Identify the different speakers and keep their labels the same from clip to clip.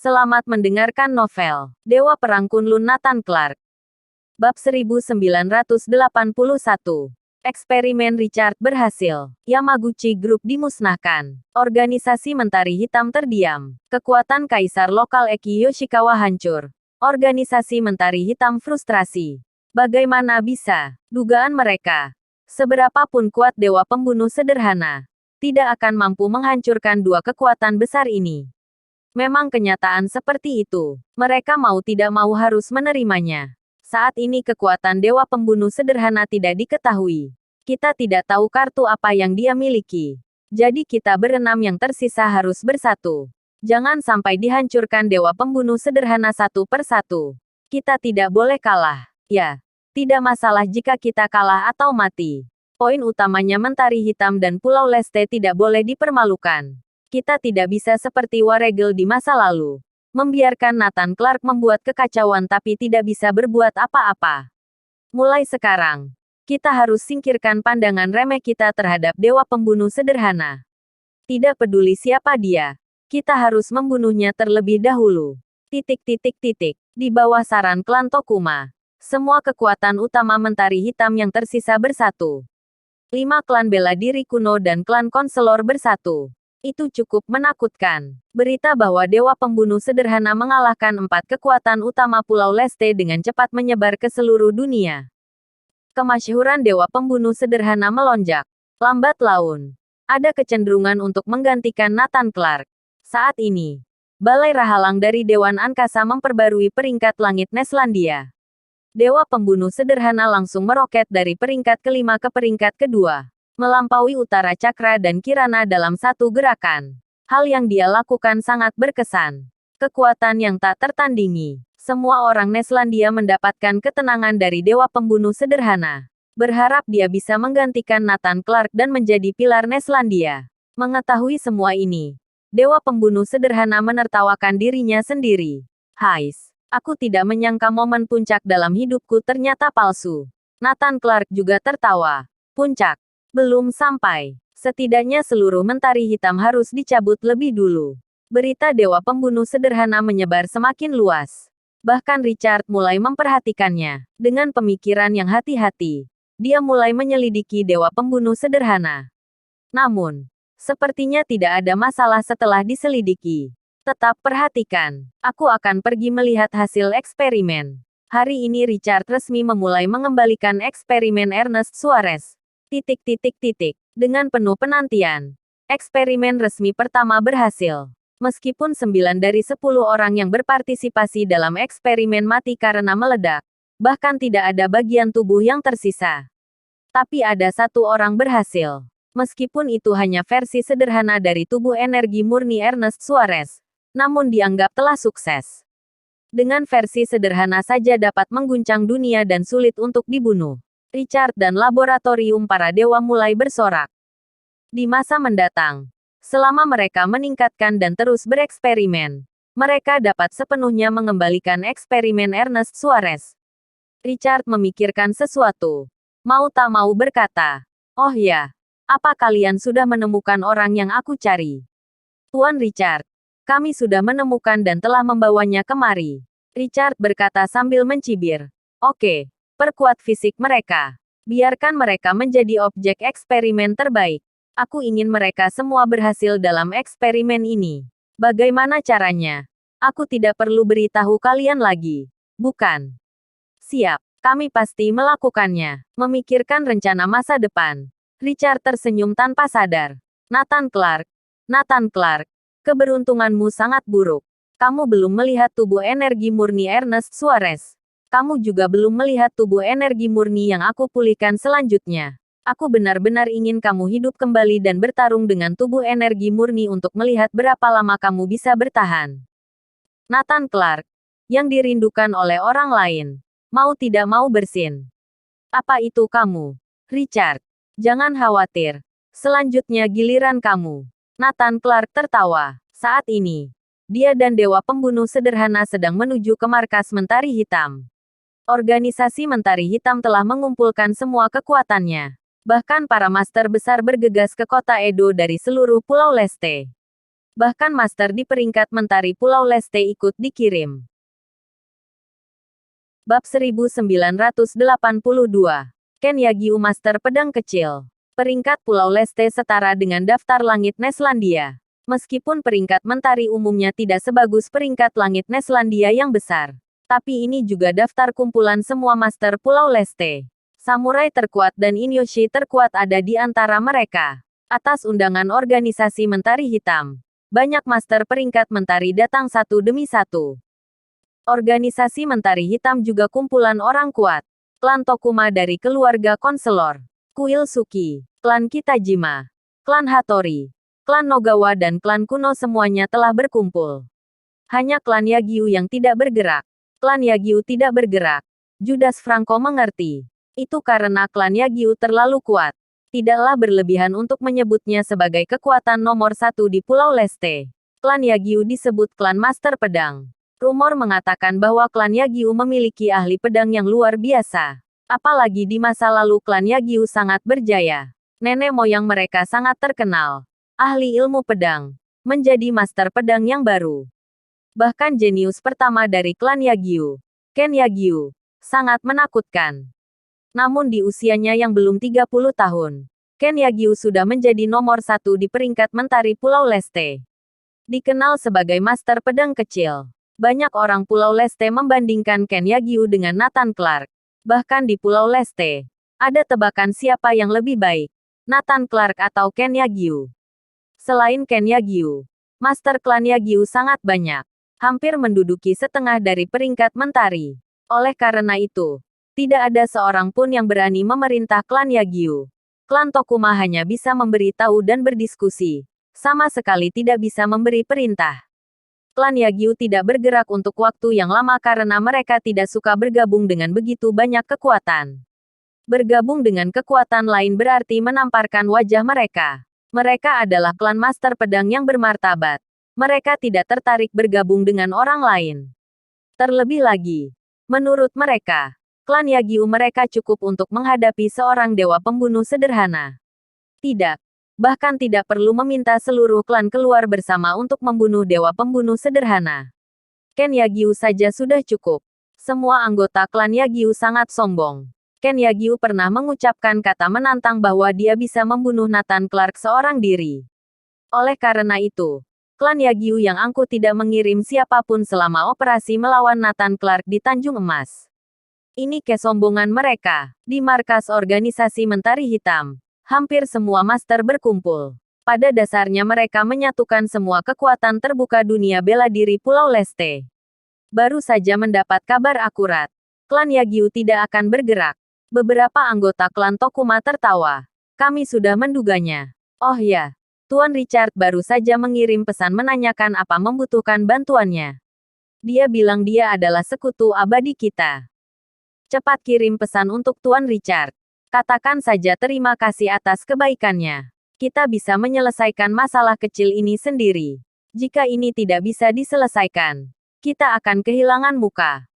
Speaker 1: Selamat mendengarkan novel Dewa Perang Kunlun Nathan Clark. Bab 1981. Eksperimen Richard berhasil. Yamaguchi Group dimusnahkan. Organisasi Mentari Hitam terdiam. Kekuatan Kaisar Lokal Eki Yoshikawa hancur. Organisasi Mentari Hitam frustrasi. Bagaimana bisa? Dugaan mereka. Seberapapun kuat Dewa Pembunuh Sederhana, tidak akan mampu menghancurkan dua kekuatan besar ini. Memang kenyataan seperti itu. Mereka mau tidak mau harus menerimanya. Saat ini kekuatan Dewa Pembunuh Sederhana tidak diketahui. Kita tidak tahu kartu apa yang dia miliki. Jadi kita berenam yang tersisa harus bersatu. Jangan sampai dihancurkan Dewa Pembunuh Sederhana satu persatu. Kita tidak boleh kalah. Ya, tidak masalah jika kita kalah atau mati. Poin utamanya Mentari Hitam dan Pulau Leste tidak boleh dipermalukan. Kita tidak bisa seperti Waregel di masa lalu. Membiarkan Nathan Clark membuat kekacauan tapi tidak bisa berbuat apa-apa. Mulai sekarang, kita harus singkirkan pandangan remeh kita terhadap Dewa Pembunuh Sederhana. Tidak peduli siapa dia, kita harus membunuhnya terlebih dahulu. Di bawah saran klan Tokuma, semua kekuatan utama Mentari Hitam yang tersisa bersatu. 5 klan bela diri kuno dan klan konselor bersatu. Itu cukup menakutkan. Berita bahwa Dewa Pembunuh Sederhana mengalahkan 4 kekuatan utama Pulau Leste dengan cepat menyebar ke seluruh dunia. Kemasyhuran Dewa Pembunuh Sederhana melonjak. Lambat laun, ada kecenderungan untuk menggantikan Nathan Clark. Saat ini, Balai Rahalang dari Dewan Angkasa memperbarui peringkat langit Neslandia. Dewa Pembunuh Sederhana langsung meroket dari peringkat kelima ke peringkat kedua. Melampaui Utara Cakra dan Kirana dalam satu gerakan. Hal yang dia lakukan sangat berkesan. Kekuatan yang tak tertandingi. Semua orang Neslandia mendapatkan ketenangan dari Dewa Pembunuh Sederhana. Berharap dia bisa menggantikan Nathan Clark dan menjadi pilar Neslandia. Mengetahui semua ini, Dewa Pembunuh Sederhana menertawakan dirinya sendiri. Hais, aku tidak menyangka momen puncak dalam hidupku ternyata palsu. Nathan Clark juga tertawa. Puncak. Belum sampai. Setidaknya seluruh Mentari Hitam harus dicabut lebih dulu. Berita Dewa Pembunuh Sederhana menyebar semakin luas. Bahkan Richard mulai memperhatikannya. Dengan pemikiran yang hati-hati, dia mulai menyelidiki Dewa Pembunuh Sederhana. Namun, sepertinya tidak ada masalah setelah diselidiki. Tetap perhatikan. Aku akan pergi melihat hasil eksperimen. Hari ini Richard resmi memulai mengembalikan eksperimen Ernest Suarez. Dengan penuh penantian, eksperimen resmi pertama berhasil. Meskipun 9 dari 10 orang yang berpartisipasi dalam eksperimen mati karena meledak, bahkan tidak ada bagian tubuh yang tersisa. Tapi ada 1 orang berhasil. Meskipun itu hanya versi sederhana dari tubuh energi murni Ernest Suarez, namun dianggap telah sukses. Dengan versi sederhana saja dapat mengguncang dunia dan sulit untuk dibunuh. Richard dan laboratorium para dewa mulai bersorak. Di masa mendatang, selama mereka meningkatkan dan terus bereksperimen, mereka dapat sepenuhnya mengembalikan eksperimen Ernest Suarez. Richard memikirkan sesuatu. Mau tak mau berkata, "Oh ya, apa kalian sudah menemukan orang yang aku cari?" "Tuan Richard, kami sudah menemukan dan telah membawanya kemari," Richard berkata sambil mencibir. "Oke. Perkuat fisik mereka. Biarkan mereka menjadi objek eksperimen terbaik. Aku ingin mereka semua berhasil dalam eksperimen ini. Bagaimana caranya? Aku tidak perlu beritahu kalian lagi. Bukan? Siap. Kami pasti melakukannya." Memikirkan rencana masa depan, Richard tersenyum tanpa sadar. Nathan Clark, keberuntunganmu sangat buruk. Kamu belum melihat tubuh energi murni Ernest Suarez. Kamu juga belum melihat tubuh energi murni yang aku pulihkan selanjutnya. Aku benar-benar ingin kamu hidup kembali dan bertarung dengan tubuh energi murni untuk melihat berapa lama kamu bisa bertahan. Nathan Clark, yang dirindukan oleh orang lain, mau tidak mau bersin. Apa itu kamu? Richard, jangan khawatir. Selanjutnya giliran kamu. Nathan Clark tertawa. Saat ini, dia dan Dewa Pembunuh Sederhana sedang menuju ke markas Mentari Hitam. Organisasi Mentari Hitam telah mengumpulkan semua kekuatannya. Bahkan para master besar bergegas ke kota Edo dari seluruh Pulau Leste. Bahkan master di peringkat mentari Pulau Leste ikut dikirim. Bab 1982. Ken Yagyu Master Pedang Kecil. Peringkat Pulau Leste setara dengan daftar langit Neslandia. Meskipun peringkat mentari umumnya tidak sebagus peringkat langit Neslandia yang besar, tapi ini juga daftar kumpulan semua master Pulau Leste. Samurai terkuat dan Inyoshi terkuat ada di antara mereka. Atas undangan organisasi Mentari Hitam, banyak master peringkat mentari datang satu demi satu. Organisasi Mentari Hitam juga kumpulan orang kuat. Klan Tokuma dari keluarga konselor, Kuil Suki, klan Kitajima, klan Hattori, klan Nogawa dan klan kuno semuanya telah berkumpul. Hanya klan Yagyu yang tidak bergerak. Klan Yagyu tidak bergerak. Judas Franco mengerti. Itu karena klan Yagyu terlalu kuat. Tidaklah berlebihan untuk menyebutnya sebagai kekuatan nomor satu di Pulau Leste. Klan Yagyu disebut klan Master Pedang. Rumor mengatakan bahwa klan Yagyu memiliki ahli pedang yang luar biasa. Apalagi di masa lalu klan Yagyu sangat berjaya. Nenek moyang mereka sangat terkenal. Ahli ilmu pedang. Menjadi master pedang yang baru. Bahkan jenius pertama dari klan Yagyu, Ken Yagyu, sangat menakutkan. Namun di usianya yang belum 30 tahun, Ken Yagyu sudah menjadi nomor satu di peringkat mentari Pulau Leste. Dikenal sebagai master pedang kecil. Banyak orang Pulau Leste membandingkan Ken Yagyu dengan Nathan Clark. Bahkan di Pulau Leste, ada tebakan siapa yang lebih baik, Nathan Clark atau Ken Yagyu. Selain Ken Yagyu, master klan Yagyu sangat banyak. Hampir menduduki setengah dari peringkat mentari. Oleh karena itu, tidak ada seorang pun yang berani memerintah klan Yagyu. Klan Tokuma hanya bisa memberitahu dan berdiskusi. Sama sekali tidak bisa memberi perintah. Klan Yagyu tidak bergerak untuk waktu yang lama karena mereka tidak suka bergabung dengan begitu banyak kekuatan. Bergabung dengan kekuatan lain berarti menamparkan wajah mereka. Mereka adalah klan master pedang yang bermartabat. Mereka tidak tertarik bergabung dengan orang lain. Terlebih lagi, menurut mereka, klan Yagyu mereka cukup untuk menghadapi seorang dewa pembunuh sederhana. Tidak. Bahkan tidak perlu meminta seluruh klan keluar bersama untuk membunuh dewa pembunuh sederhana. Ken Yagyu saja sudah cukup. Semua anggota klan Yagyu sangat sombong. Ken Yagyu pernah mengucapkan kata menantang bahwa dia bisa membunuh Nathan Clark seorang diri. Oleh karena itu, klan Yagyu yang angkuh tidak mengirim siapapun selama operasi melawan Nathan Clark di Tanjung Emas. Ini kesombongan mereka. Di markas organisasi Mentari Hitam, hampir semua master berkumpul. Pada dasarnya mereka menyatukan semua kekuatan terbuka dunia bela diri Pulau Leste. Baru saja mendapat kabar akurat. Klan Yagyu tidak akan bergerak. Beberapa anggota klan Tokuma tertawa. Kami sudah menduganya. Oh ya, Tuan Richard baru saja mengirim pesan menanyakan apa membutuhkan bantuannya. Dia bilang dia adalah sekutu abadi kita. Cepat kirim pesan untuk Tuan Richard. Katakan saja terima kasih atas kebaikannya. Kita bisa menyelesaikan masalah kecil ini sendiri. Jika ini tidak bisa diselesaikan, kita akan kehilangan muka.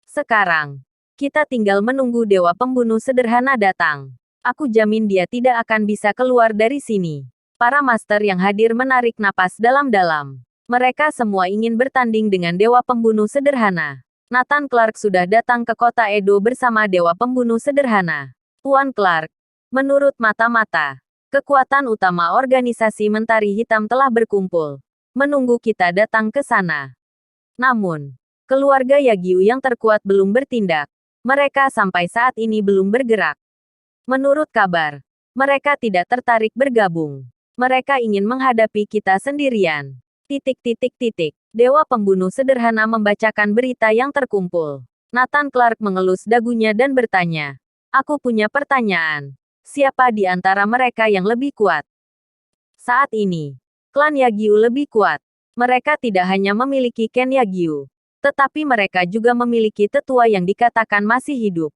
Speaker 1: Sekarang, kita tinggal menunggu dewa pembunuh sederhana datang. Aku jamin dia tidak akan bisa keluar dari sini. Para master yang hadir menarik napas dalam-dalam. Mereka semua ingin bertanding dengan dewa pembunuh sederhana. Nathan Clark sudah datang ke kota Edo bersama dewa pembunuh sederhana. Tuan Clark, menurut mata-mata, kekuatan utama organisasi Mentari Hitam telah berkumpul, menunggu kita datang ke sana. Namun, keluarga Yagyu yang terkuat belum bertindak. Mereka sampai saat ini belum bergerak. Menurut kabar, mereka tidak tertarik bergabung. Mereka ingin menghadapi kita sendirian. Dewa pembunuh sederhana membacakan berita yang terkumpul. Nathan Clark mengelus dagunya dan bertanya. Aku punya pertanyaan. Siapa di antara mereka yang lebih kuat? Saat ini, klan Yagyu lebih kuat. Mereka tidak hanya memiliki Ken Yagyu, tetapi mereka juga memiliki tetua yang dikatakan masih hidup.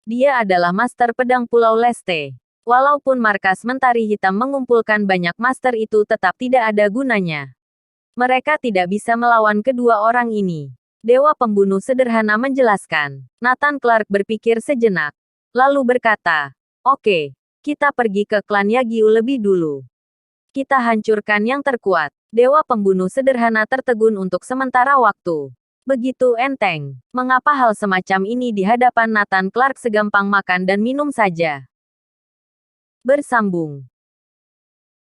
Speaker 1: Dia adalah master pedang Pulau Leste. Walaupun markas Mentari Hitam mengumpulkan banyak master itu tetap tidak ada gunanya. Mereka tidak bisa melawan kedua orang ini. Dewa pembunuh sederhana menjelaskan. Nathan Clark berpikir sejenak. Lalu berkata, oke, kita pergi ke klan Yagyu lebih dulu. Kita hancurkan yang terkuat. Dewa pembunuh sederhana tertegun untuk sementara waktu. Begitu enteng. Mengapa hal semacam ini di hadapan Nathan Clark segampang makan dan minum saja? Bersambung.